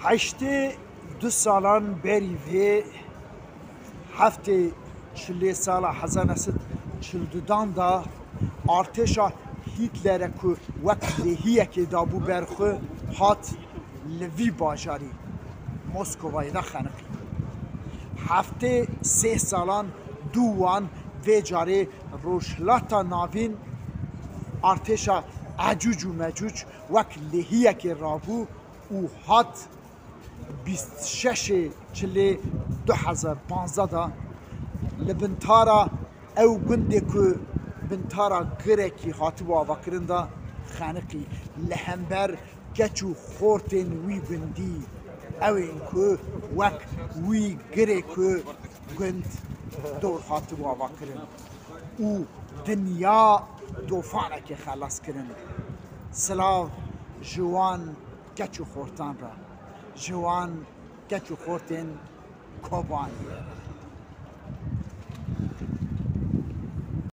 هشته دو سالان بری وی هفته چلی سال 1942 دا ارتشا هیتلر کو وقت لهیه که دابو برخو هات لوی باجاری مسکوای دا خنقی هفته 3 سالان دوان و جاره روشلاتا ناوین ارتشا عجوج و مجوج وقت لهیه که رابو او هات 26 چلی 2015 دا لبنتارا او گنده که بنتارا گرکی هاتو آوکرن دا خانقی لهمبر گچو خورتن وی گندی او اینکو وک وی گرکو گند دور هاتو آوکرن او دنیا دوفانه که خلاص کرن سلاو جوان گچو خورتان را جوان گچو خورتن کوبان